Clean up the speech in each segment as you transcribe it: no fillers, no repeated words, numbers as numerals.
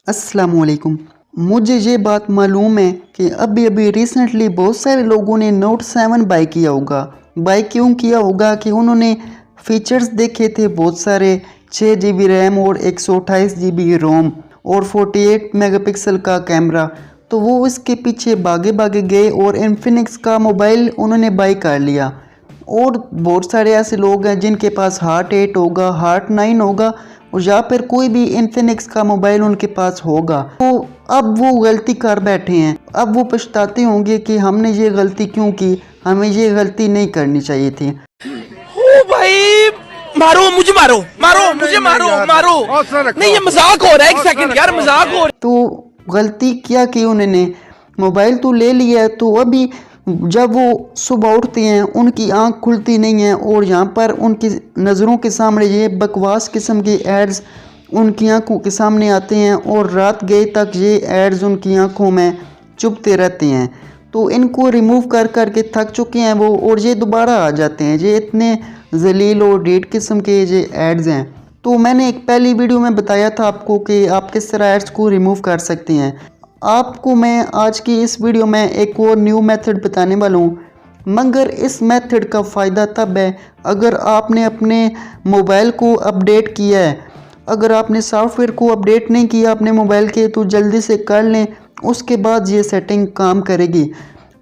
अस्सलामुअलैकुम। मुझे ये बात मालूम है कि अभी अभी रिसेंटली बहुत सारे लोगों ने नोट 7 बाय किया होगा। बाय क्यों किया होगा कि उन्होंने फीचर्स देखे थे बहुत सारे, 6 GB रैम और 128 GB रोम और 48 मेगापिक्सल का कैमरा, तो वो इसके पीछे भागे भागे गए और इन्फिनिक्स का मोबाइल उन्होंने बाय कर लिया। और बहुत सारे ऐसे लोग हैं जिनके पास हार्ट 8 होगा, हार्ट 9 होगा और या फिर कोई भी इन्फिनिक्स का मोबाइल उनके पास होगा, तो अब वो गलती कर बैठे हैं। अब वो पछताते होंगे कि हमने ये गलती क्यों की, हमें ये गलती नहीं करनी चाहिए थी। ओ भाई, मारो मुझे, मारो मारो मुझे, मारो मारो, नहीं ये मजाक हो रहा है, एक सेकंड यार, मजाक हो रहा है। तो गलती क्या की उन्होंने, मोबाइल तो ले लिया है, तो अभी जब वो सुबह उठते हैं उनकी आंख खुलती नहीं है और यहाँ पर उनकी नज़रों के सामने ये बकवास किस्म के एड्स उनकी आंखों के सामने आते हैं और रात गए तक ये एड्स उनकी आंखों में चुभते रहते हैं। तो इनको रिमूव कर कर के थक चुके हैं वो, और ये दोबारा आ जाते हैं। ये इतने जलील और डेट किस्म के ये एड्स हैं। तो मैंने एक पहली वीडियो में बताया था आपको कि आप किस तरह एड्स को रिमूव कर सकते हैं। आपको मैं आज की इस वीडियो में एक और न्यू मेथड बताने वाला हूँ, मगर इस मेथड का फ़ायदा तब है अगर आपने अपने मोबाइल को अपडेट किया है। अगर आपने सॉफ्टवेयर को अपडेट नहीं किया अपने मोबाइल के, तो जल्दी से कर लें, उसके बाद ये सेटिंग काम करेगी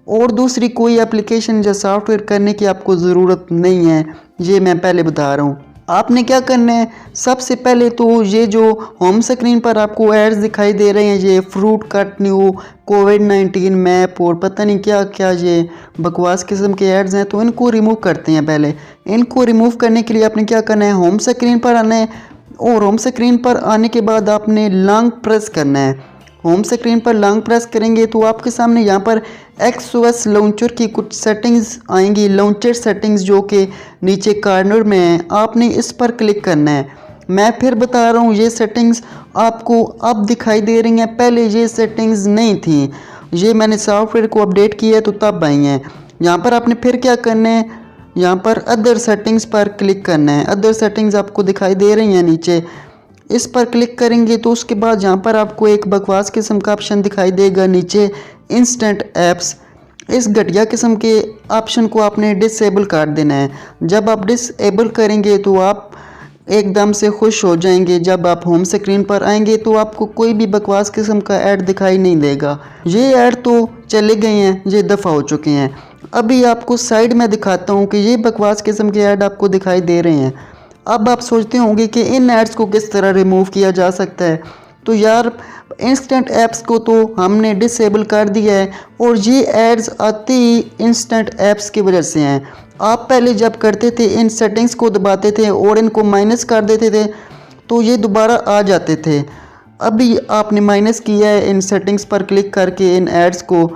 और दूसरी कोई एप्लीकेशन या सॉफ्टवेयर करने की आपको ज़रूरत नहीं है। ये मैं पहले बता रहा हूँ। आपने क्या करना है, सबसे पहले तो ये जो होम स्क्रीन पर आपको एड्स दिखाई दे रहे हैं, ये फ्रूट कट न्यू, कोविड-19 मैप और पता नहीं क्या क्या ये बकवास किस्म के एड्स हैं, तो इनको रिमूव करते हैं। पहले इनको रिमूव करने के लिए आपने क्या करना है, होम स्क्रीन पर आना है और होम स्क्रीन पर आने के बाद आपने लॉन्ग प्रेस करना है। होम स्क्रीन पर लॉन्ग प्रेस करेंगे तो आपके सामने यहाँ पर XOS लॉन्चर की कुछ सेटिंग्स आएंगी, लॉन्चर सेटिंग्स, जो कि नीचे कॉर्नर में है। आपने इस पर क्लिक करना है। मैं फिर बता रहा हूँ, ये सेटिंग्स आपको अब दिखाई दे रही हैं, पहले ये सेटिंग्स नहीं थी। ये मैंने सॉफ्टवेयर को अपडेट किया तो तब आई हैं। यहाँ पर आपने फिर क्या करना है, यहाँ पर अदर सेटिंग्स पर क्लिक करना है। अदर सेटिंग्स आपको दिखाई दे रही हैं नीचे, इस पर क्लिक करेंगे तो उसके बाद यहाँ पर आपको एक बकवास किस्म का ऑप्शन दिखाई देगा नीचे, इंस्टेंट ऐप्स। इस घटिया किस्म के ऑप्शन को आपने डिसेबल कर देना है। जब आप डिसेबल करेंगे तो आप एकदम से खुश हो जाएंगे। जब आप होम स्क्रीन पर आएंगे तो आपको कोई भी बकवास किस्म का ऐड दिखाई नहीं देगा। ये ऐड तो चले गए हैं, ये दफ़ा हो चुके हैं। अभी आपको साइड में दिखाता हूँ कि ये बकवास किस्म के ऐड आपको दिखाई दे रहे हैं। अब आप सोचते होंगे कि इन एड्स को किस तरह रिमूव किया जा सकता है। तो यार, इंस्टेंट ऐप्स को तो हमने डिसेबल कर दिया है और ये एड्स आते ही इंस्टेंट ऐप्स की वजह से हैं। आप पहले जब करते थे इन सेटिंग्स को दबाते थे और इनको माइनस कर देते थे तो ये दोबारा आ जाते थे। अभी आपने माइनस किया है इन सेटिंग्स पर क्लिक करके इन एड्स को,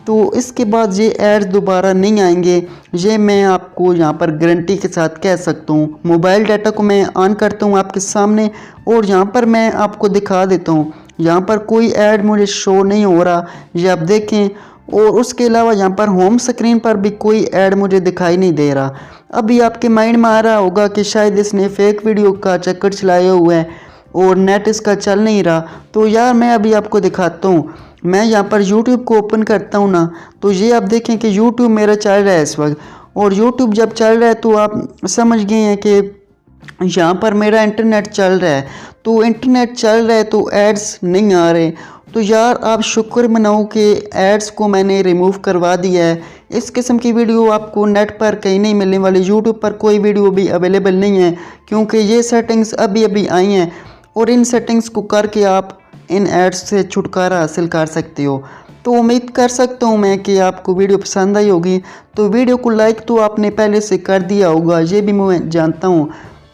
तो इसके बाद ये एड्स दोबारा नहीं आएंगे। ये मैं आपको यहाँ पर गारंटी के साथ कह सकता हूँ। मोबाइल डाटा को मैं ऑन करता हूँ आपके सामने और यहाँ पर मैं आपको दिखा देता हूँ। यहाँ पर कोई ऐड मुझे शो नहीं हो रहा, ये आप देखें। और उसके अलावा यहाँ पर होम स्क्रीन पर भी कोई ऐड मुझे दिखाई नहीं दे रहा। अभी आपके माइंड में आ रहा होगा कि शायद इसने फेक वीडियो का चक्कर चलाया हुआ है और नेट इसका चल नहीं रहा। तो यार, मैं अभी आपको दिखाता हूँ। मैं यहाँ पर YouTube को ओपन करता हूँ ना, तो ये आप देखें कि YouTube मेरा चल रहा है इस वक्त। और YouTube जब चल रहा है तो आप समझ गए हैं कि यहाँ पर मेरा इंटरनेट चल रहा है। तो इंटरनेट चल रहा है तो एड्स नहीं आ रहे। तो यार, आप शुक्र मनाओ कि एड्स को मैंने रिमूव करवा दिया है। इस किस्म की वीडियो आपको नेट पर कहीं नहीं मिलने वाली। YouTube पर कोई वीडियो भी अवेलेबल नहीं है, क्योंकि ये सेटिंग्स अभी अभी आई हैं और इन सेटिंग्स को करके आप इन एड्स से छुटकारा हासिल कर सकते हो। तो उम्मीद कर सकता हूँ मैं कि आपको वीडियो पसंद आई होगी। तो वीडियो को लाइक तो आपने पहले से कर दिया होगा, ये भी मैं जानता हूँ,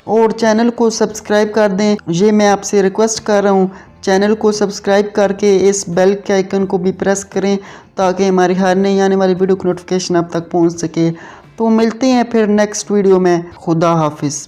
और चैनल को सब्सक्राइब कर दें, ये मैं आपसे रिक्वेस्ट कर रहा हूँ। चैनल को सब्सक्राइब करके इस बेल के आइकन को भी प्रेस करें ताकि हमारी हर नई आने वाली वीडियो की नोटिफिकेशन आप तक पहुँच सके। तो मिलते हैं फिर नेक्स्ट वीडियो में। खुदा हाफिज़।